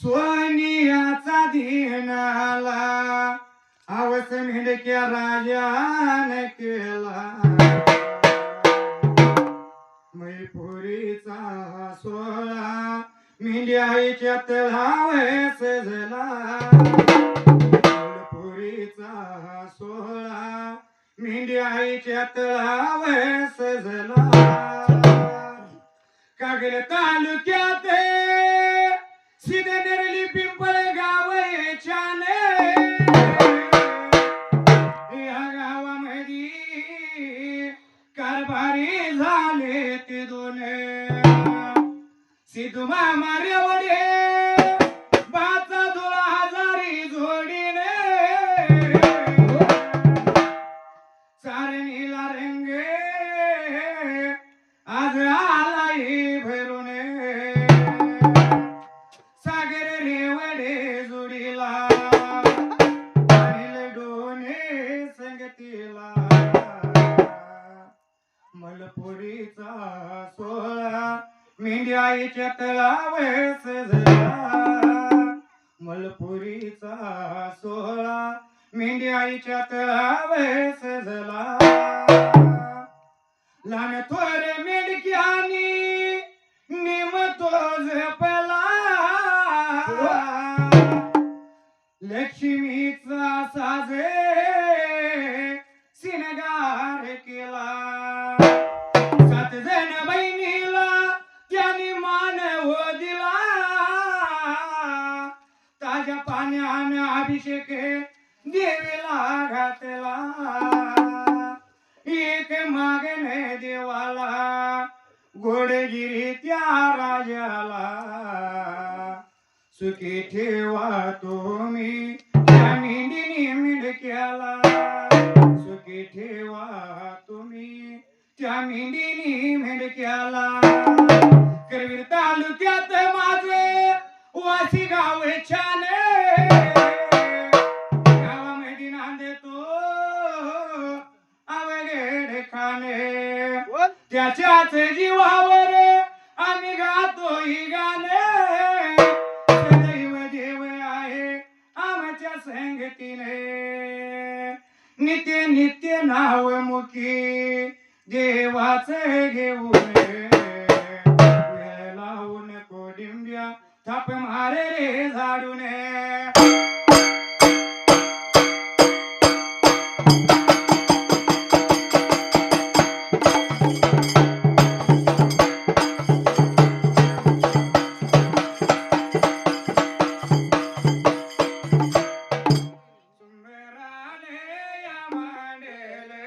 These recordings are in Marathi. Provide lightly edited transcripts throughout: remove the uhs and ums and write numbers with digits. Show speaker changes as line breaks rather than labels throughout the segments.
सोनियाचा दिनाला आवस मेंढक्या राजान केला मैपुरीचा सोळा मेंढ्याच्या तळावर सजला मैपुरीचा सोळा मेंढ्याच्या तळावर सजला कागल तालुक्यात सीधे नेरली पिंपळ गाव छाने या गावामध्ये कारभारी झाले ते दोन सिद्धू मामा रेवडे बाचा धुळा हजारी जोडीने चारणीला रंगे आज आलाई भरून सागर रेवडे जोडीला अनिल डोने संगतीला मलपुरीचा सोळा मेंढ्याच्या तळावर सजला मलपुरीचा सोळा मेंढ्याच्या तळावर सजला लहान थोर मेंढक्यानी नेमतो जपला लक्ष्मीचा साजे सिनगार केला सात जण बहिणीला त्याने मानव दिला ताज्या पाण्याने अभिषेक देवीला घातला एक मागणे देवाला गोडगिरी त्या राजाला सुखी ठेवा तुम्ही त्या मेंढीनी मेंढक्याला सुखी ठेवा तुम्ही त्या मेंढीनी मेंढक्याला करवीर तालुक्यात माझे वासी गाव छाने गावामध्ये नांदेतो अवघड खाणे त्याच्याच जीवावर आम्ही गातो ही गाणे सदैव देव आहे आमच्या संगतीने नित्य नित्य नाव मुखी देवाचे घेऊन वेळ लावून कोडिंब्या थाप मारे रे झाडून सुंदराने या मांडले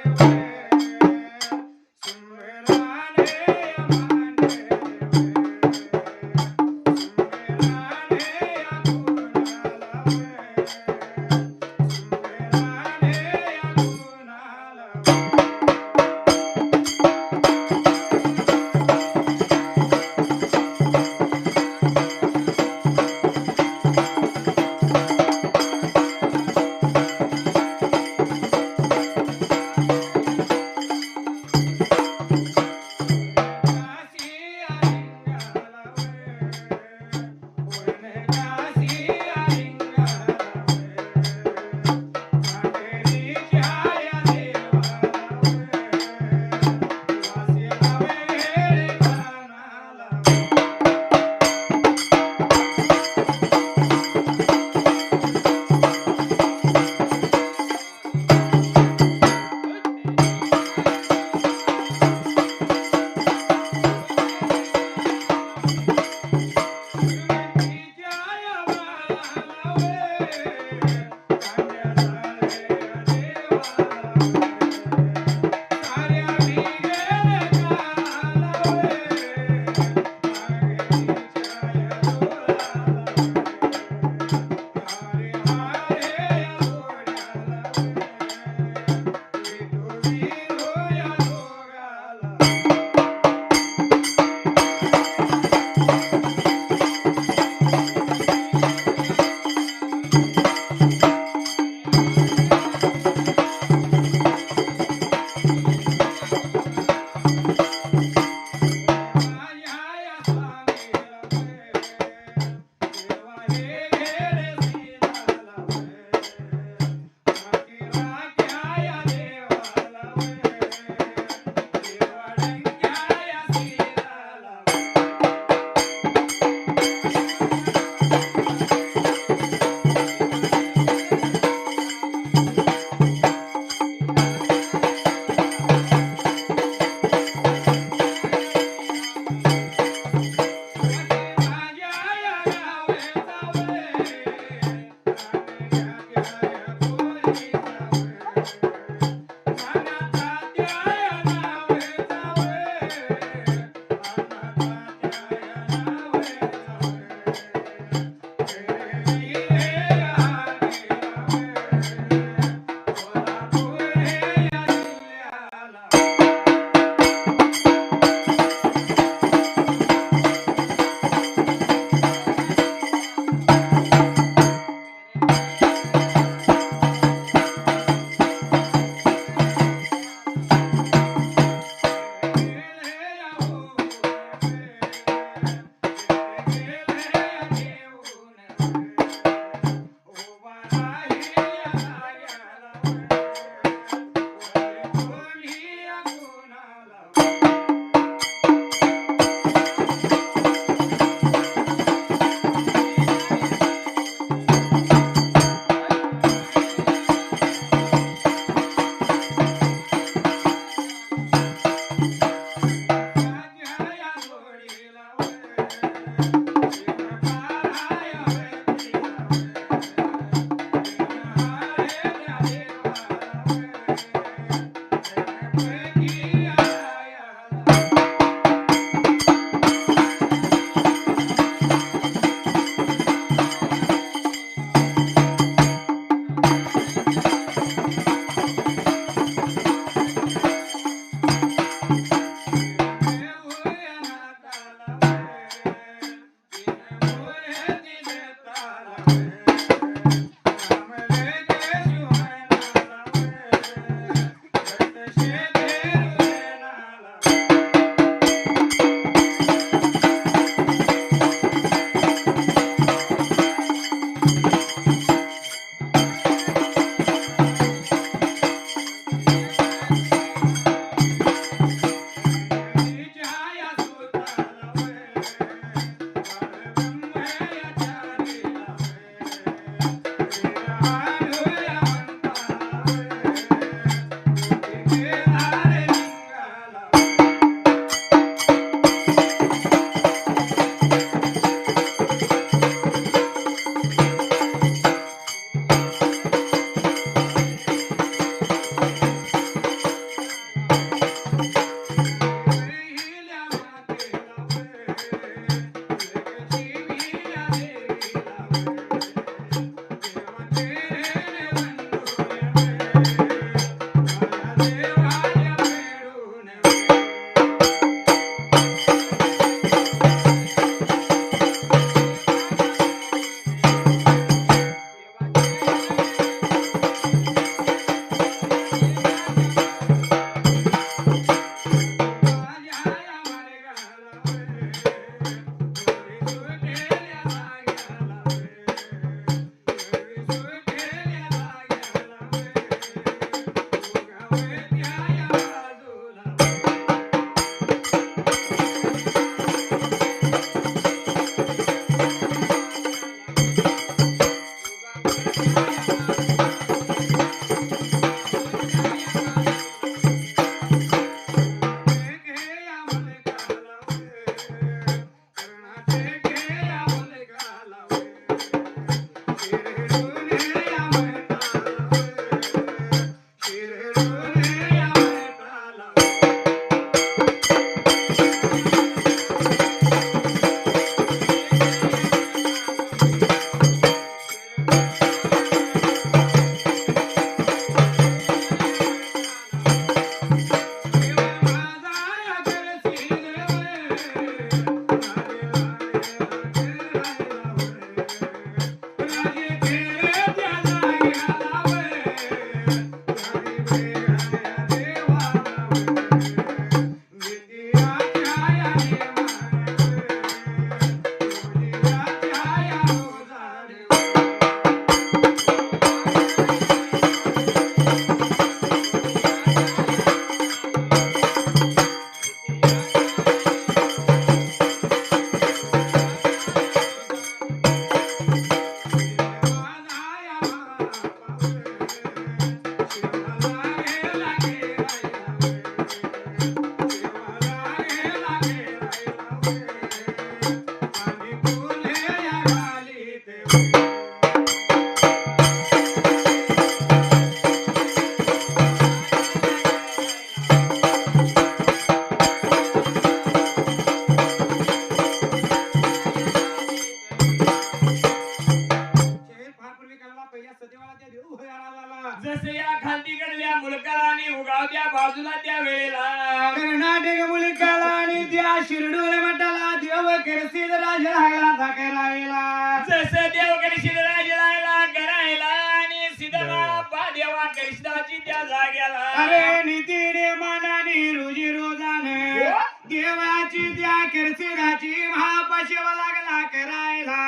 करायला
जसं देव राजाला करायला आणि सिद्धमा देवा कृष्णाची त्या जाग्याला
अरे नीतीने मानाने रोजी रोजाने देवाची त्या कीर्तिराची महापशिवा लागला करायला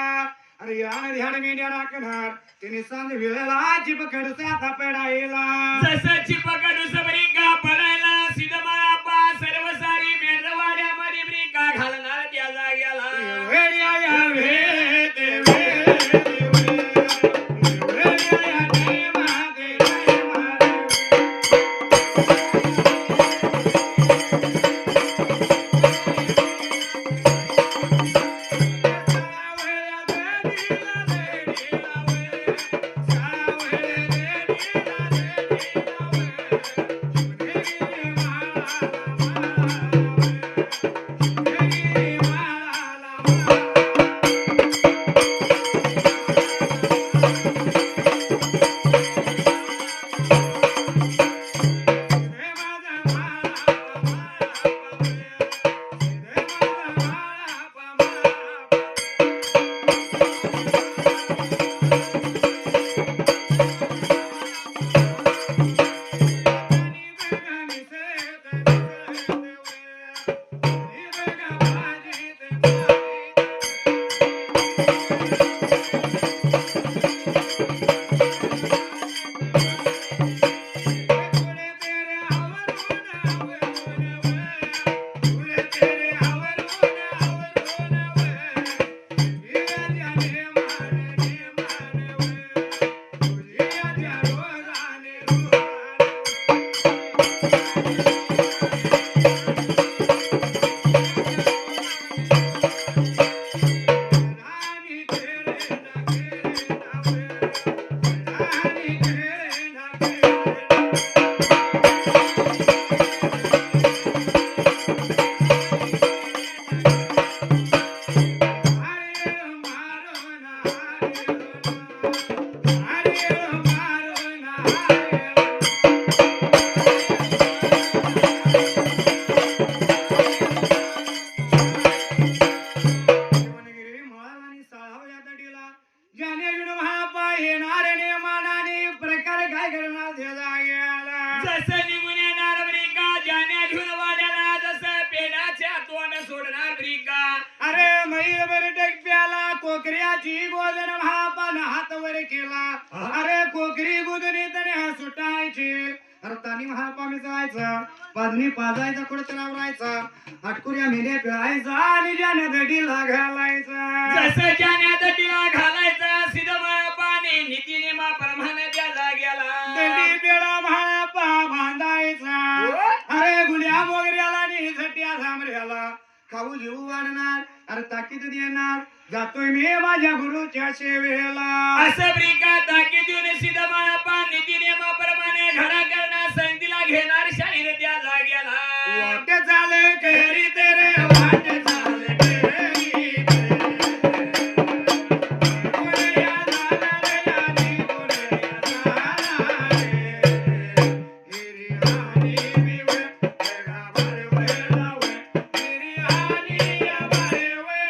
अरे यान ध्यान मेंढ्या राखणार तिने सांग विळला चिपकडसे आता पडायला
जसं चिपकडू सबरिका पडायला सिद्धमा सर्व सारी मेंढवाड्यामध्ये ब्रिका घालणार त्या जाग्याला
वेड्या या वेते ज्याने विणू महापा येणारे नियमानाने प्रकार काय करणार त्याला गेला
जसं निघून येणार ब्रिका ज्याने घेऊन वाड्याला जसं पेनाच्या तोंड सोडणार ब्रिका
अरे मैलभर टेकप्याला कोकऱ्याची गोदन महापान हात वर केला अरे कोकरी गुदनी तने सुटायची अरे तानी महापामी जायचा पादनी पाजायचा कुडतराव राहायचा आटकुऱ्या मेंढ्या पिळायचा आणि ज्याने दडीला घालायचा
जसं ज्याने दडीला घालायचा सिद्धमापाने नीतीनेमा प्रमाणे द्याला गेला
दडी पेळा महापा बांधायचा अरे गुल्या मोगऱ्याला नि झट्या झांबऱ्याला खाऊ जीव वाढणार अरे ताकीद देणार जातोय मी माझ्या गुरुच्या सेवेला
असं ब्रिका ताकीद देऊन सिद्धमापा नीतीनेमा प्रमाणे घरा करणार संधीला घेणार शाहीर त्या जाग्याला
वाट चाले केरी तेरे वाट चाले केरी गुरिया झाला रे यादी गुरिया झाला रे हिरी हानी बिवे वेगा भर वेला वे हिरी हानी या भर वे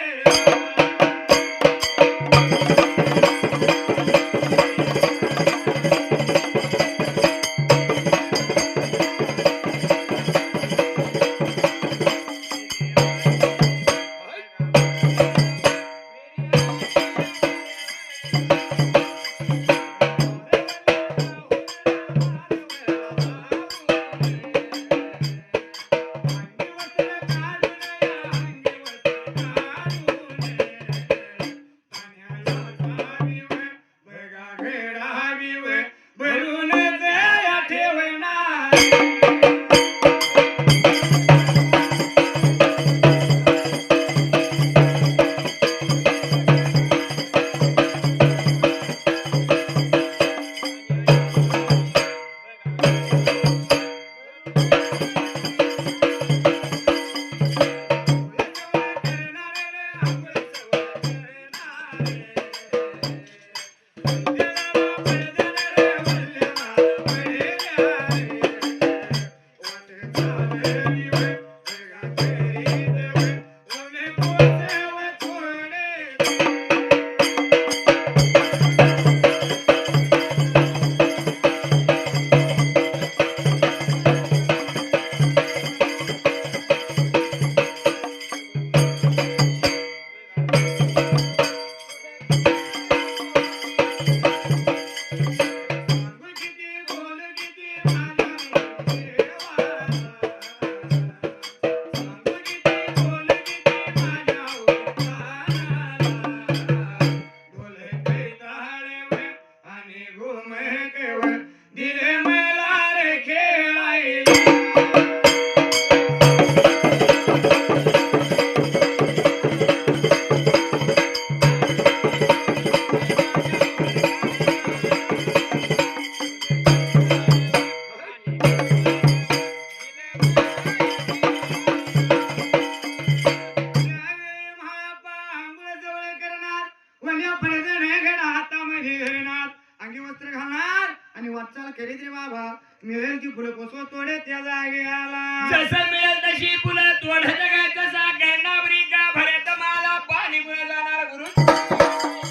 वल्या फळजणे घेणार हातामध्ये धरणार अंगी वस्त्र घालणार आणि वाटचाल करीत रे बाबा मिळेल ती फुलं पोसव तोडे त्या जागे आला
जसं मिळेल तशी फुलं तोडत काय तसा गंडा ब्रिका भरत मला पाणी पुढे जाणार गुरु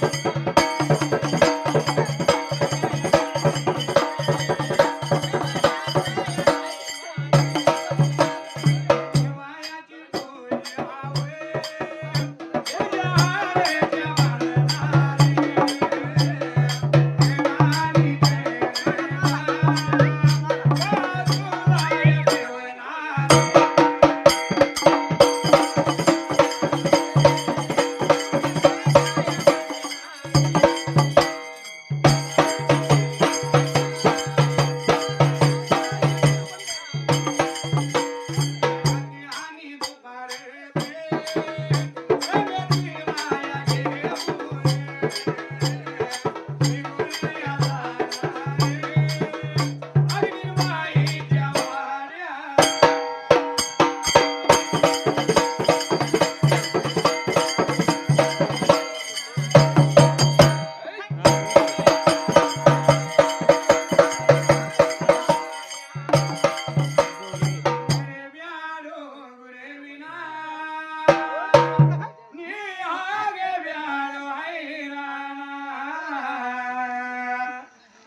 देवायाची डोळे हावे, देवा रे देवा रे, देवानी आणि दुपारे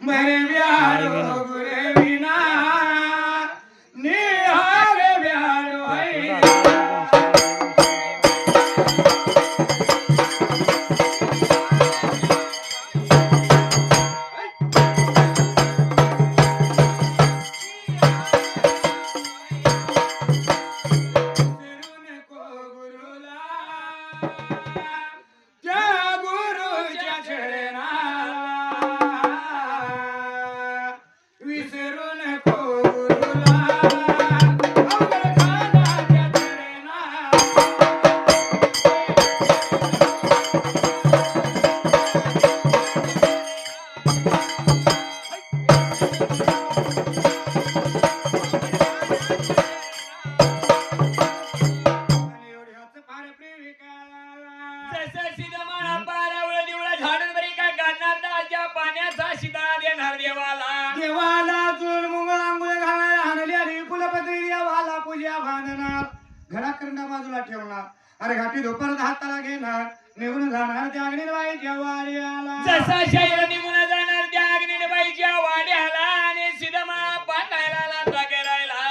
मरे ब्यारो गुरे विना निहारे ब्यारो को गुरुला त्या गुरुच्या चरणाला विसरू नको गुरुला अवघडखानाच्या
जसं सीतामाळा पारावळ दिवळा झाडून बरी का गाणार दाच्या पाण्याचा शिताळा देणार देवाला
देवाला चूल मुंगळ आंघोळ घालणार आणली आणि कुलपत्री देवाला पूजा बांधणार घरात करंडा बाजूला ठेवणार अरे घाटी धोपर हाताला घेणार निघून जाणार त्या अग्निबाईच्या वारी आला
जसा शैर निघून जाणार त्या अग्निबाईच्या वाड्याला आणि सीतामाळा पाकायला लाथा करायला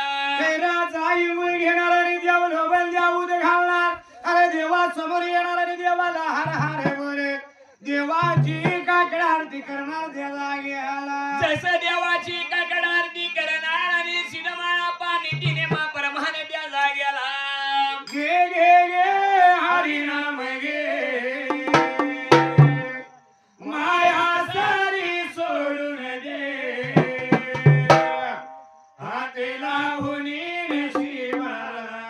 कैराचा इंगुळ घेणार आणि देव लोबल जाऊ दे घालणार अरे देवा समोर येणार आणि देवाला हर हर बोले देवाची काकड आरती करणार देवा गेला
जसं देवाची काकड आरती करणार आणि सीतामाळा पाणी तिने मा परमाने त्या जाग्याला
गे गे गे हरिनाम गे माया सारी सोडून दे हाते लावून शिवाला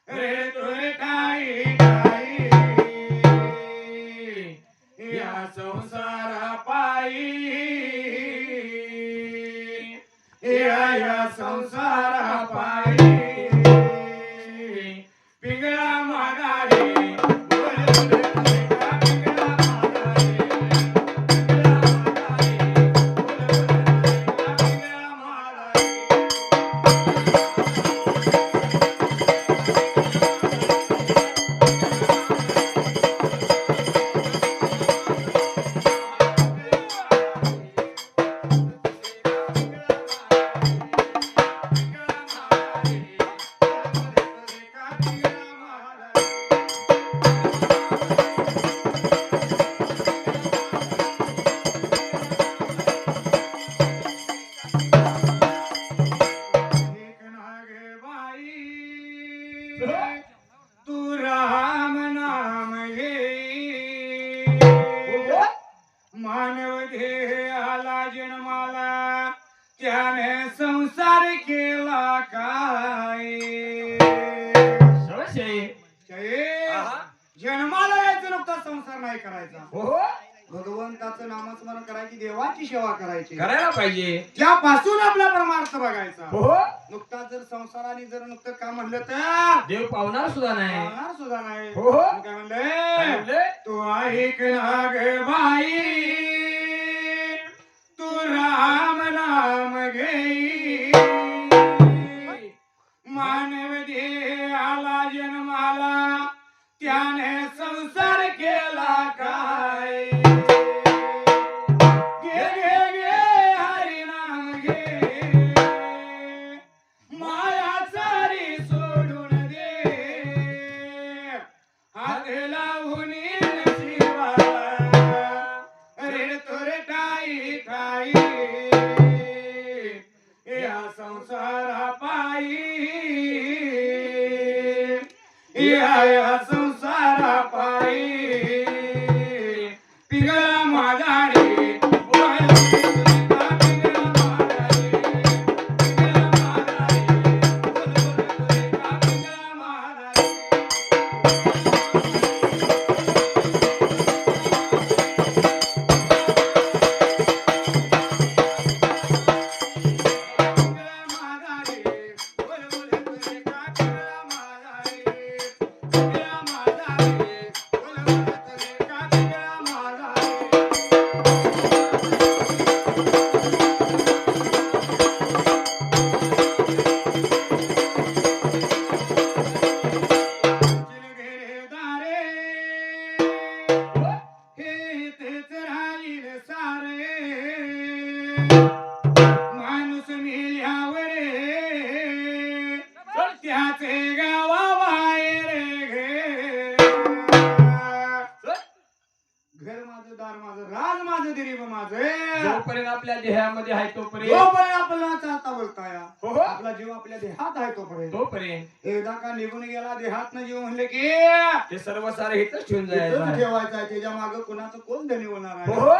रे तुर काही काही या संसारा पायी या संसारा पायी पिंगळा मागारे तू राम नाम घे मानव देह आला जन्माला त्याने संसार केला काय जन्माला यायचं नुकता संसार नाही करायचा भगवंताचं नामस्मरण करायची देवाची सेवा करायची
करायला पाहिजे
त्यापासून आपला परमार्थ बघायचा नुकताच जर संसाराने जर नुकतं काम म्हणलं तर
देव पावणार सुद्धा नाही.
पावणार सुद्धा नाही.
हो हो.
काय
काय
म्हणले
म्हणले?
तू ऐक ना ग बाई तू राम नाम घेई मानव देहाला जन्माला त्याने संसार केला काय घे घे घे हरी नाम घे माया सारी सोडून दे हात लावून नशिबाला रे तुर टाई टाई या संसारा पायी या संसारा पायी पिंगळा माझा रे माणूस मेल्यावर त्याचे गावा बाहेर घर माझं दार माझं राज माझं दिरीब माझं
जोपर्यंत आपल्या देहामध्ये आहे तोपर्यंत
जोपर्यंत आपल्याला चालता बोलता या
हो हो.
आपला जीव आपल्या देहात आहे
तोपर्यंत
एकदा का निघून गेला देहात न जीव म्हणले की
ते सर्व सारे इथंच ठेवून
इथंच
जायचं.
ठेवायचं आहे त्याच्या मागे कुणाचं कोण धनी होणार
हो
आहे
हो.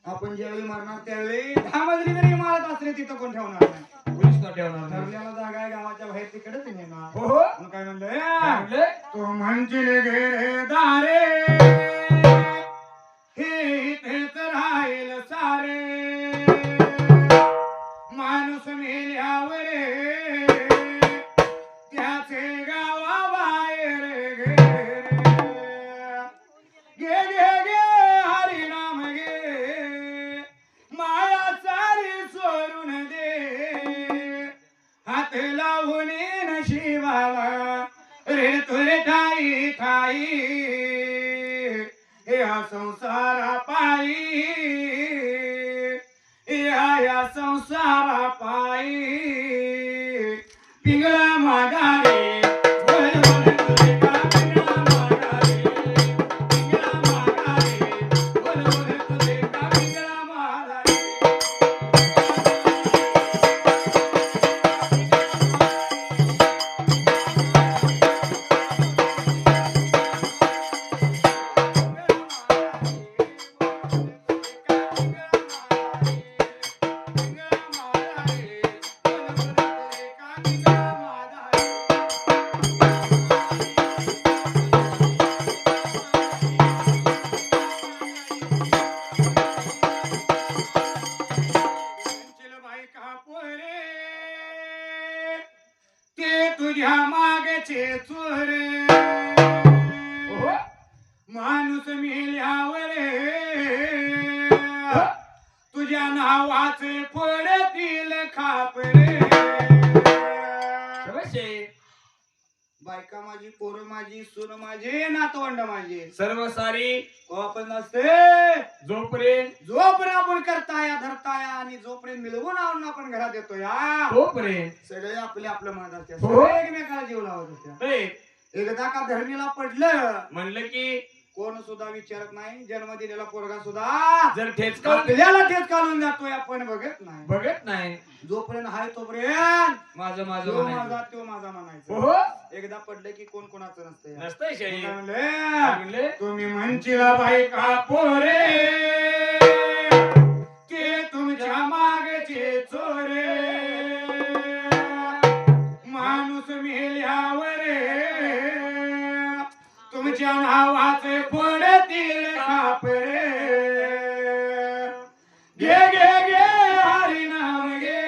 आपण ज्यावेळी मरणार त्यावेळी 10 मजली जरी इमारत असली तिथं कोण ठेवणार नाही
कोणीच न ठेवणार नाही.
ठरलेला जागा आहे गावाच्या बाहेर तिकडेच नेणार
हो हो.
मग काय
काय
म्हणलं
म्हणले?
तो म्हणशील घे दारे हे इथेच राहील सारे माणूस मेल्यावर त्याचे गावा बाहेर घे घे घे हरी नाम घे माया सारी सोडून दे हात लावून नशिबाला रे तुरे ठाई ठाई या संसारा पायी या संसारा पायी पिंगळा माझा रे बोल बोल तुझे का पिंगळा माझा रे पिंगळा माझा रे बोल बोल तुझे का पिंगळा माझा रे तुझ्या मागचे चोरे
हो.
माणूस मेल्यावर तुझ्या नावाचे पडतील खापरे
शबाशे.
बायका माझी पोरं माझी सून माझी नातवंड माझी
सर्व सारी
आपण नसते
जोपर्यंत
आपण करताया धरताया आणि जोपर्यंत मिळवून आणून आपण घरात येतो या
तोपर्यंत
सगळे आपले आपलं म्हणत असते
हो.
सगळे एकमेकाला जीव लावत असते
ते
एकदा का धरणीला पडलं
म्हणलं की
कोण सुद्धा विचारत नाही जन्म दिलेला पोरगा सुद्धा
जर ठेचका
आपल्याला ठेच घालून जातोय आपण बघत नाही
बघत नाही
जोपर्यंत हाय तोपर्यंत
माझं माझं
तो
म्हणायचं.
माझा तो माझा म्हणायचं
हो हो.
एकदा पडलं की कोण कोणाचं नसतं
नसतंय शाही.
काय
काय
म्हणले
म्हणले?
तुम्ही म्हणशीला बाई का पोरे ते तुमच्या मागचे चोरे माणूस मेल्यावर तुमच्या नावाचे पडतील खापरे घे घे घे हरी नाम घे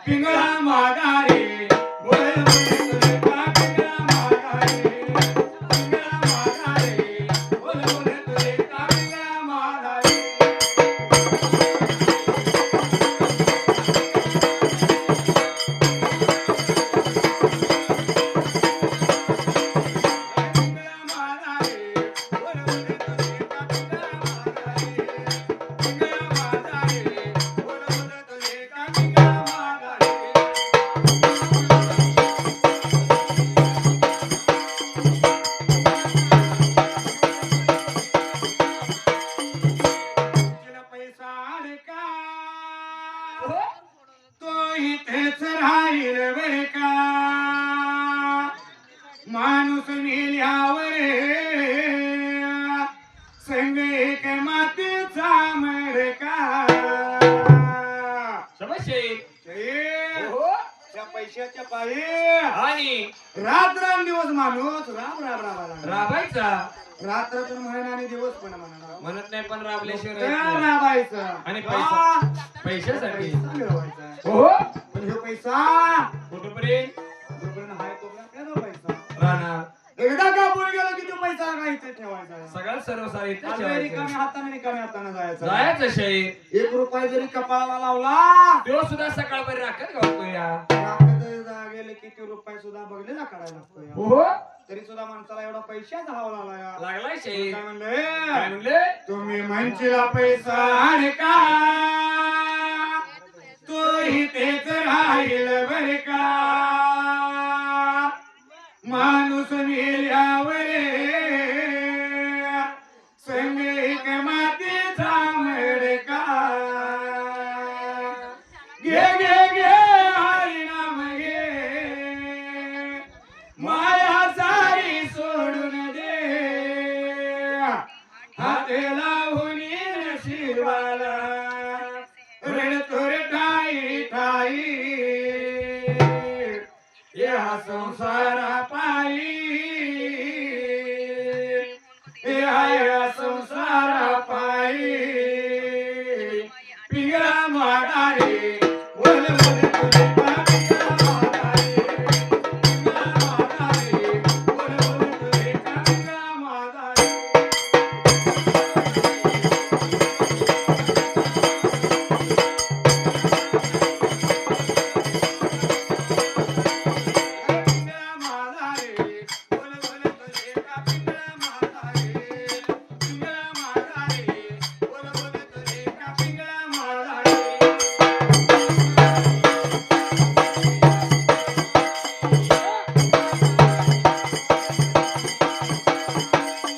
पिंगळा माझा रे बोल बोल तुझे का पिंगळा माझा रे पिंगळा माझा रे बोल बोल तुझे का पिंगळा माझा रे पिंगळा माझा रे बोल बोल तुझे का पिंगळा माझा रे पिंगळा माझा रे बोल बोल तुझे का पिंगळा माझा रे तुला पैसा अडका तो इथेच राहील बर का माणूस मेल्यावर संग एक मातीचा मडका
समजशे
त्या पैशाच्या पायी
आणि
रात्रंदिवस माणूस राम राम राम
राबायचा
रात्रातून म्हणा आणि दिवस पण म्हणा
म्हणत नाही पण राबल्याशिवाय राहत नाही.
राबायचं
आणि पैसा पैशासाठी
पैसा मिळवायचा
हो
पण हे पैसा
कुठपर्यंत
जोपर्यंत हाय तोपर्यंत काय ना पैसा
राहणार
एकदा कापून गेला की तो पैसा काय इथे ठेवायचा
सगळ्यात सर्व सारी इथेच
आपल्या
ठेवायचं.
रिकाम्या हाताने जायचं
जायचं शहीद
1 रुपया जरी कपाळाला लावला
तो सुद्धा सकाळपर्यंत राखत गावतो या
गेले किती रुपये सुद्धा बघलेला काढायला लागतो या.
हो
तरी सुद्धा माणसाला एवढा पैशाचा हवा लागला या.
लागलाय शहीद
काय
काय
म्हणले
म्हणले
तुम्ही म्हणशीला पैसा अडका तो इथेच राहील बर का माणूस मेल्यावर संग एक मातीचा मडका घे घे घे हरिनाम घे माया सारी सोडून दे हात लावून नशिबाला रडतो रे ठाई ठाई या संसारा पायी या संसारा पायी पिंगळा माडा रे बोल बोल तुझे का पिंगळा माडा रे पिंगळा माडा रे बोल बोल तुझे का पिंगळा माडा रे पिंगळा माडा रे बोल बोल तुझे का पिंगळा माडा रे पिंगळा माडा रे बोल बोल तुझे का पिंगळा माडा रे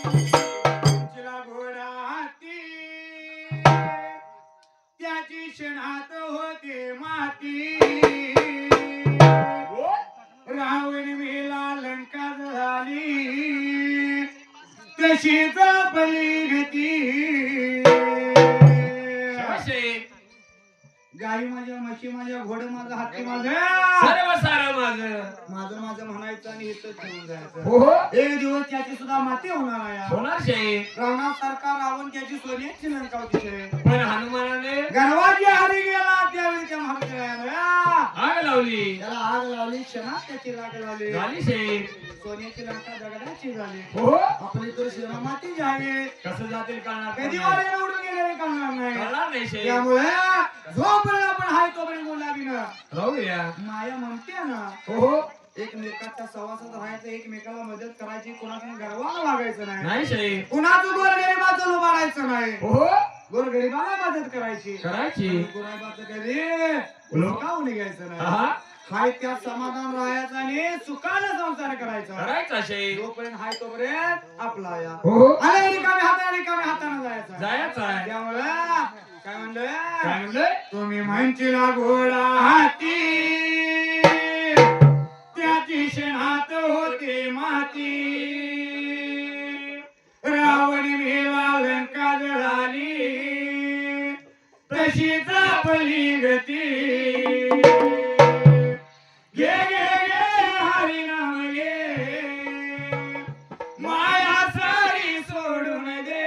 तुला घोडा हाती त्याची क्षणात होते माती रावण मेला लंका झाली तशीच आपली गती
शहीद
गाई माझ्या म्हशी माझ्या घोड माझं हत्ती माझं
सर्व सारं माझं
माझं माझं म्हणायचं आणि इथं ठेवून जायचं
हो
एक दिवस त्याची सुद्धा माती होणार आहे
होणार शहीद
रावणासारखा रावण त्याची सोन्याची लंका होती
पण हनुमानाने
गर्वाची हारी गेला त्यावेळी त्या महाराजाला
आग लावली
त्याला आग लावली क्षणात त्याची राग लावली
झाली शहीद
सोन्याची लंका दगडाची झाली
हो
आपली तर शिरा माती झाली
कसं जातील
कधी
कानात
वाले उडून गेले कळणार नाही
कळणार नाही शहीद
त्यामुळे जोपर्यंत आपण हाय तोपर्यंत बोलावी ना
राहूया
माया म्हणते ना
हो
एकमेकाच्या सहवासात राहायचं एकमेकाला मदत करायची कोणाकडे गर्वानं वागायचं नाही
नाही शहीद
कुणाचं गोरगरिबाचं उभारायचं नाही
हो
गोरगरिबाला मदत करायची
करायची
गोरगरिबाचं कधी लोकावून घ्यायचं नाही
हा
हाय त्यात समाधान राहायचं आणि सुखानं संसार करायचा
करायचा शहीद
जोपर्यंत हाय तोपर्यंत आपला या
हो
अरे रिकाम्या हाताने जायचं
जायचं आहे
त्यामुळे काय म्हणलं
काय म्हणले
तुम्ही म्हणशीला घोडा हाती त्याची क्षणात होते माती रावण मेला लंका जळाली तशीच आपली गती घे घे घे हरिनाम घे माया सारी सोडून दे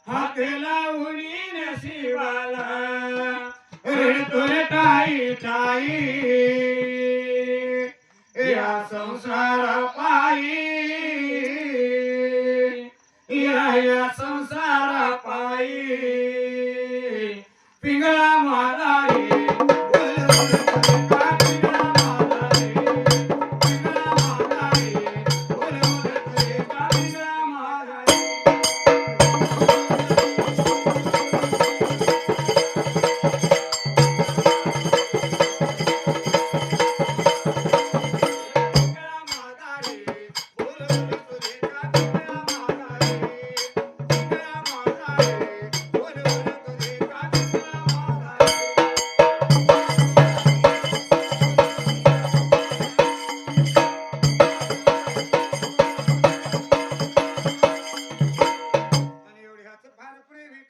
हात लावून नशिबाला रडतो ठाई या संसार पायी या संसार पायी पिंगळा माला रे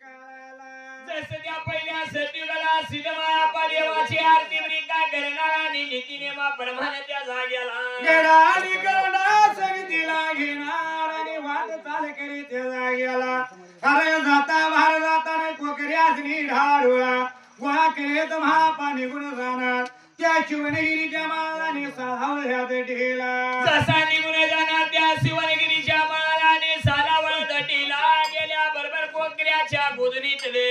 जसं त्या पहिल्या सतीला सिद्धमाया देवाची आरती ब्रिका करणार आणि नीतीनेमा प्रमाणे त्या जाग्याला
गेडानी करणार समितीला घेणार आणि वाट चाल करी त्या जाग्याला अरे जाता भार जाताना कोकऱ्यास ढाळुळा वाकरेत महापा निघून जाणार त्या शिवनगिरीच्या मालाने सावळ्यात ढेला
जसा निघून जाणार त्या शिवनगिरीच्या मालाने सालावळ दटीला गेल्या बरोबर कोकऱ्याच्या गुदरीतले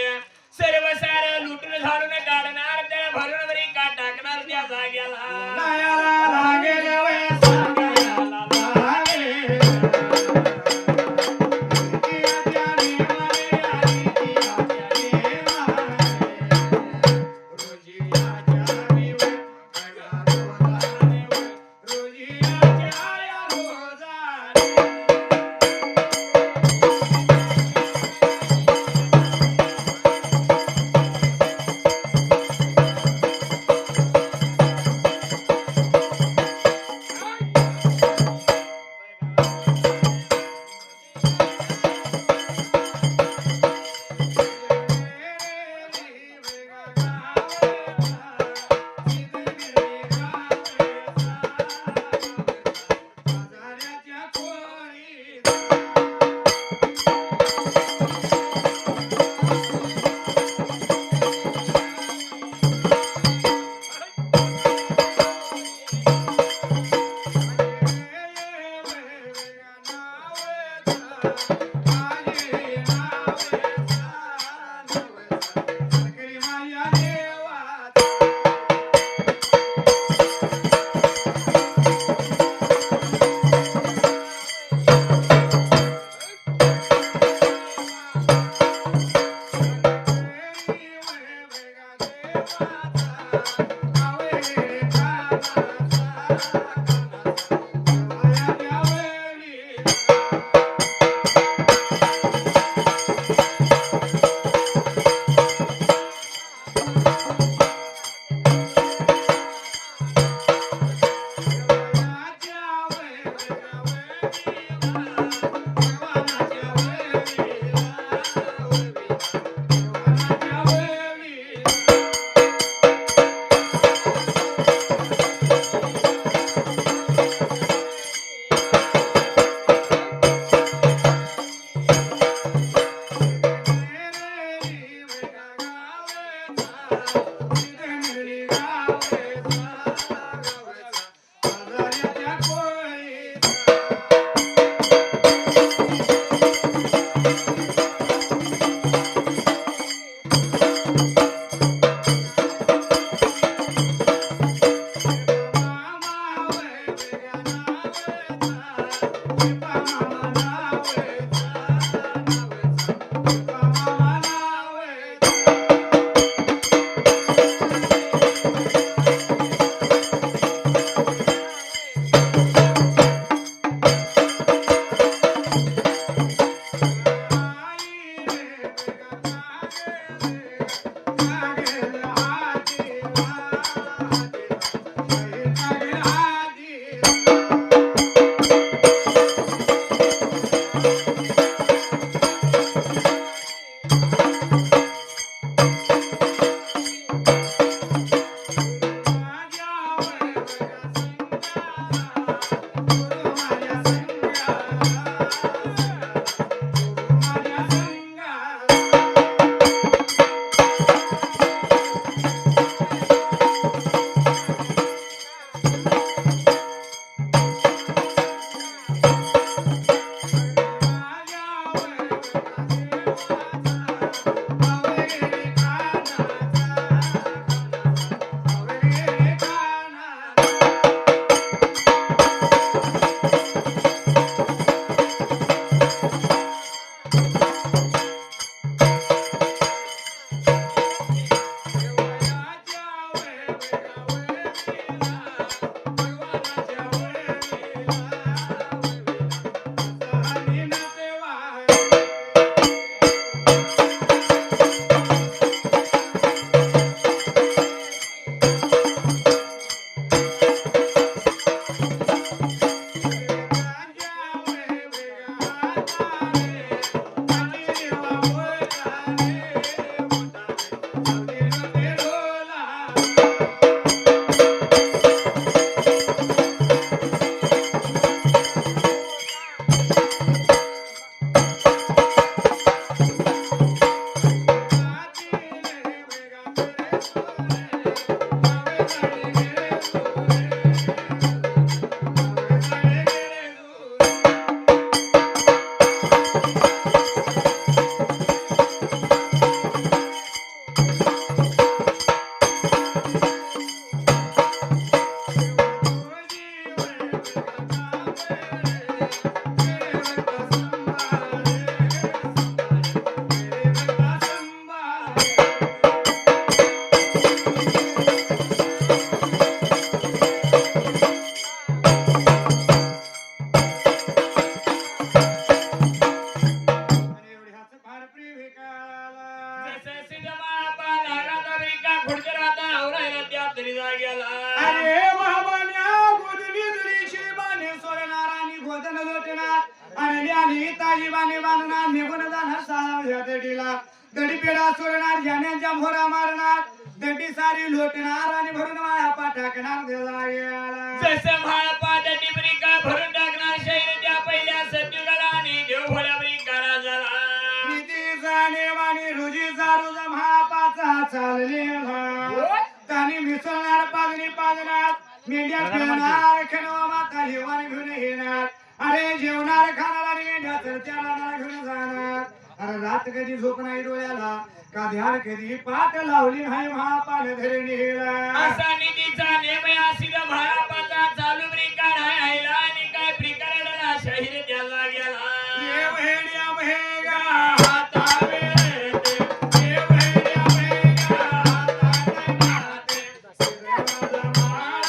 सर्व सार लुटून झाडून काढणार त्या भरून वरी का टाकणार त्या जाग्याला
लायाला लागेल वे सांगायला लागेल
जसं सिद्धमापा लागला अमेरिका खुर्चीवर आता आवरायला त्या तरी जाग्याला
अरे महामान्या गोदनी दुरीची बाने सोडणार आणि गोदन लोटणार आणि आली ताजी बाने बांधणार निघून जाणार साळा या दडीला दडी पेडा सोडणार जाण्याच्या भोरा मारणार दडी सारी लोटणार आणि भरून माया पाठाकणार देवाला
जसं महापा दटी अमेरिका भरून टाकणार शहर त्या पहिल्या सत्युगाला आणि देव भोळ्या अमेरिकाला झाला
निधी जाणे वाणी रुजीचा रुज महापाचा चाललेला त्याने मिसळणार पागणी पाजणार मेंढ्या पिळणार खणवा माता हिवाने घेऊन येणार अरे जेवणार खाणार आणि मेंढ्या चरत्याला घेऊन जाणार अरे रात कधी झोप नाही डोळ्याला का ध्यान कधी पाठ लावली नाही महापान धरणीला
असा निधीचा नेम या सिद्ध महापाचा चालू अमेरिका राहायला आणि काय प्रिकाराला शहर त्या जाग्याला
ये भेड्या भेगा हातावे ये भेड्या भेगा हातावे सिद्धराजा माळा सिद्धराजा माळा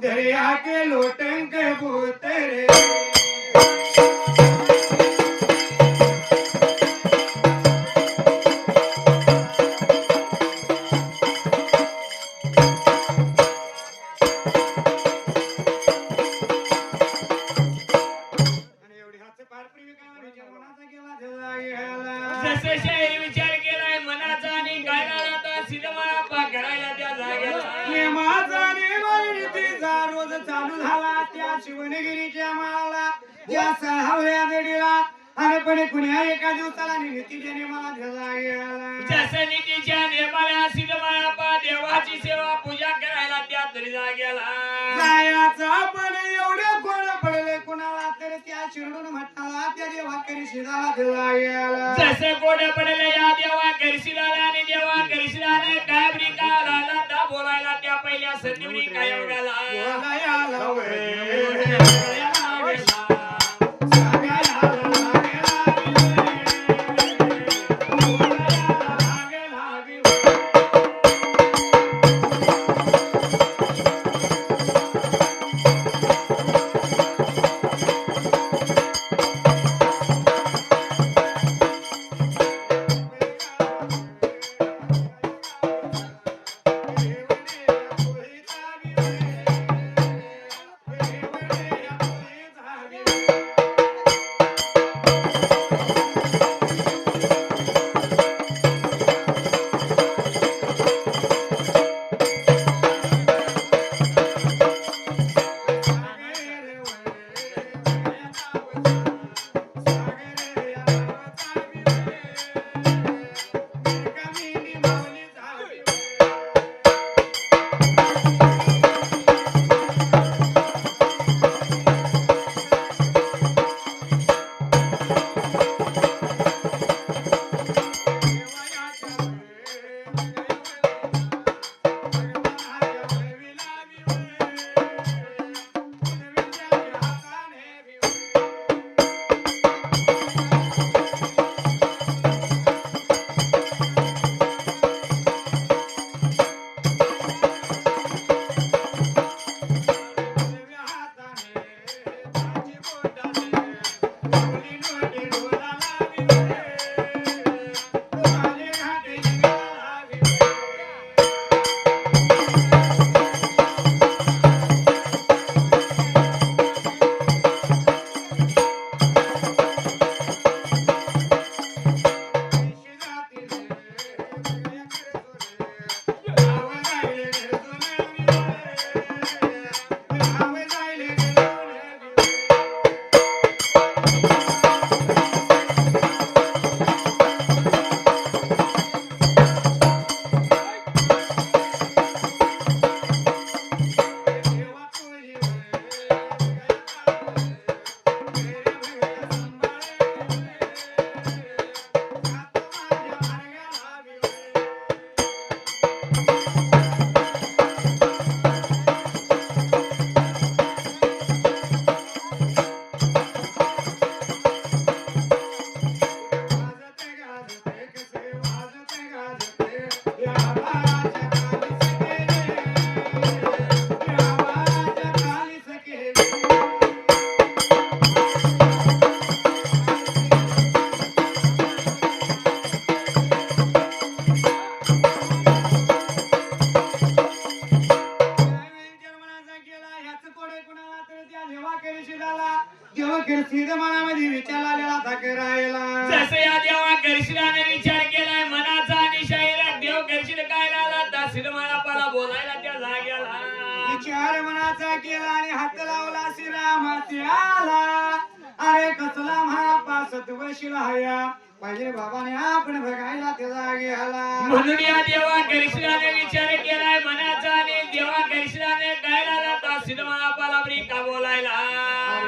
दरिया के लोटंक भूत रे शिवणगिरीच्या माळाला ज्या सहाव्या दडीला अरे पण कुण्या एका दिवसाला नीतीच्या नियमाला दिला गेला
जसं नीतीच्या नियमाला सिद्धमाळा देवाची सेवा पूजा करायला त्या तरी गेला
जायाचा पण एवढे कोण पडले कुणाला तर त्या शिरडून म्हटला त्या देवा करी शिराला दिला गेला
जसं कोड पडलं या देवा करशिलाला आणि देवा करशिलाने काय बरी का राहिला दा बोलायला त्या पहिल्या संधीवरी काय गेला
बोलायला वे मनामध्ये विचार आलेला थाके राहिला
जसं या देवा करशिलाने विचार केलाय मनाचा आणि शाहीरा देव करशील काय लाला दासील मला पाला बोलायला त्या जाग्याला
विचार मनाचा केला आणि हात लावला श्रीरामाचे आला अरे कसला महापा सत्वशील हया पाहिजे बाबाने आपण बघायला त्या जाग्याला
म्हणून या देवा करशिलाने विचार केलाय मनाचा आणि देवा करशिलाने काय लाला दासील मला पाला बरी का बोलायला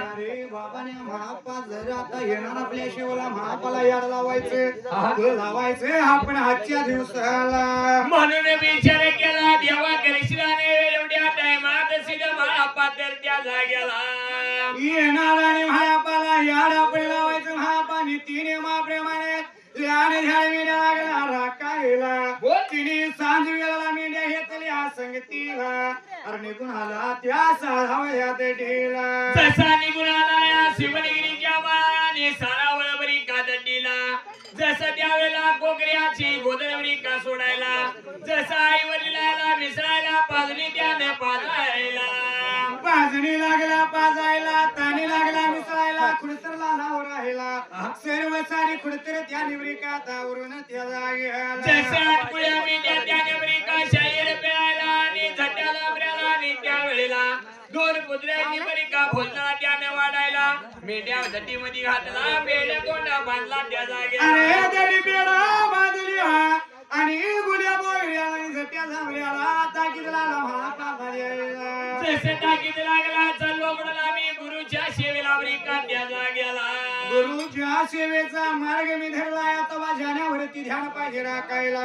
अरे बाबाने महापा जर आता येणार आपल्या शिवला महापाला याड लावायचे आपण आजच्या दिवसाला
म्हणून विचार केला देवा करशिलाने एवढ्या टाइमात सिद्ध महापा तर त्या जाग्याला
येणार आणि महापाला याड आपण लावायचं महापानी तिने माप्रेमाने याड ध्यान मेंढ्या लागला राखायला तिने सांज वेळेला मेंढ्या घेतल्या संगतीला अरे निघून आला त्या साधावया देठीला
जसा निघून आला या शिवणगिरीच्या माळाने सारा वळबरी कादडीला जसं त्यावेळेला कोकऱ्याची गोदरवरी का सोडायला जसं आई वडिलाला मिसळायला पाजणी त्याने पाजायला
पाजणी लागला पाजायला ताणी लागला मिसळायला खुडतरला नाव राहिला सर्व सारी खुडतर त्या निवरिका तावरून त्या जागेला
जसं आटकुळ्या मेंढ्या त्याने बरी का शाहीर पेळायला आणि झट्याला ब्र्याला आणि त्यावेळेला दोन कुत्र्यांनी बरी का भोजना मेंढ्या दटीमध्ये घातला मेंढ्या तोंडा बांधला त्या जागेला
अरे तरी पेडा बांधल्या आणि गुल्या बोळ्या आणि झट्या झाल्याला ताकीद लागला महापाला
जसे ताकीद लागला चाललो म्हणून आम्ही गुरुच्या सेवेला त्या जागेला
गुरुच्या सेवेचा मार्ग मी धरला आता माझ्यावरती ध्यान पाहिजे राखायला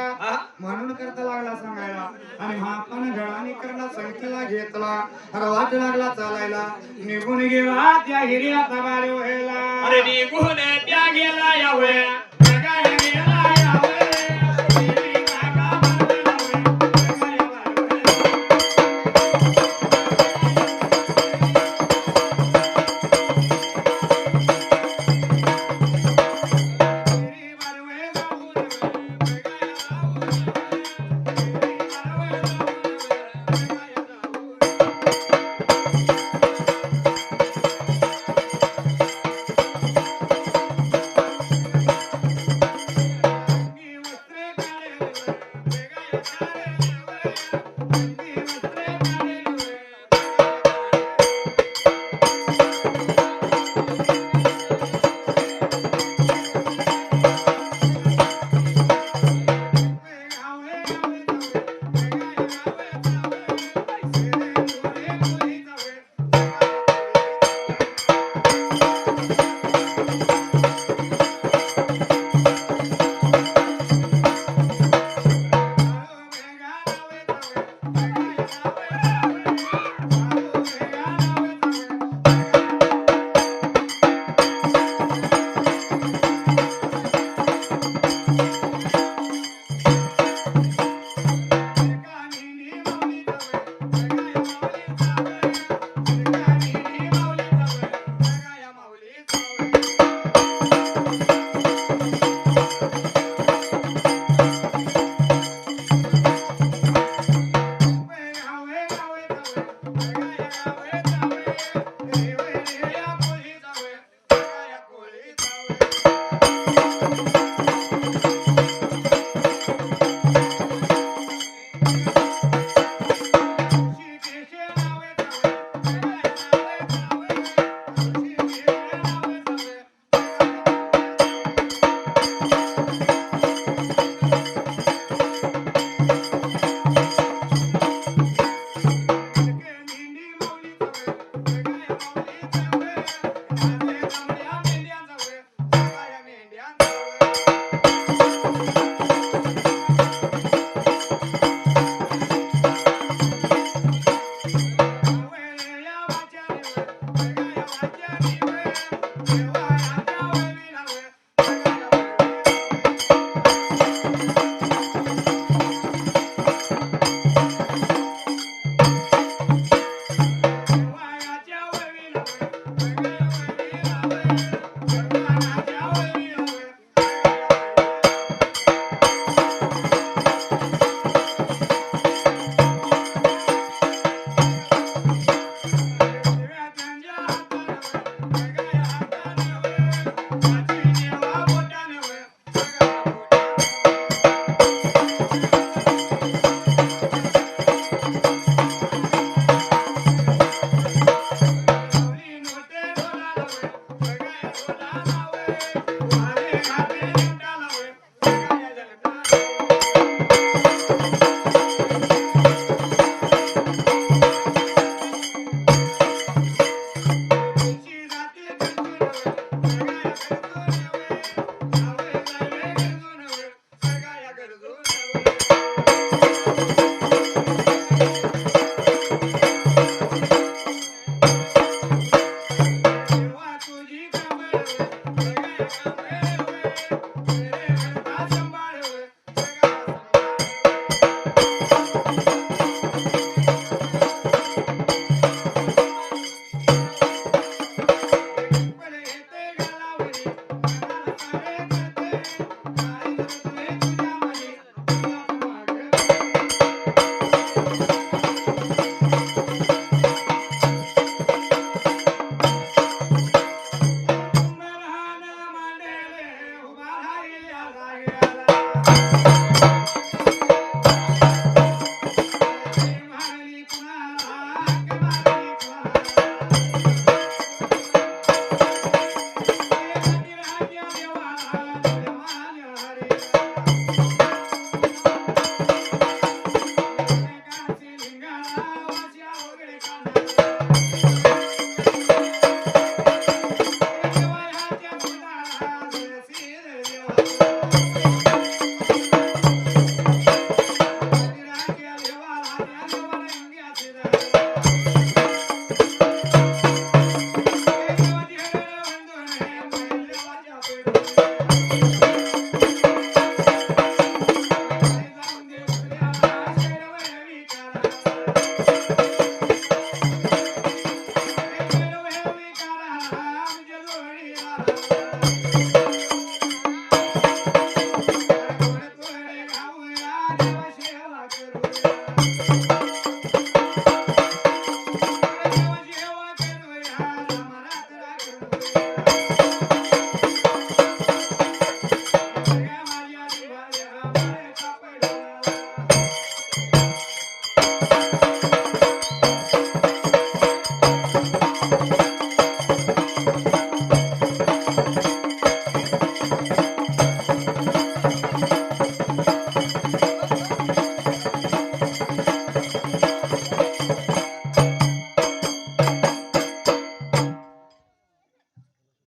म्हणून करता लागला सांगायला आणि महापानं गळाने करणा संख्येला घेतला अरे वाट लागला चालायला निघून गेला त्या हिरिया तबारे व्हायला
अरे निघून त्या गेला या वया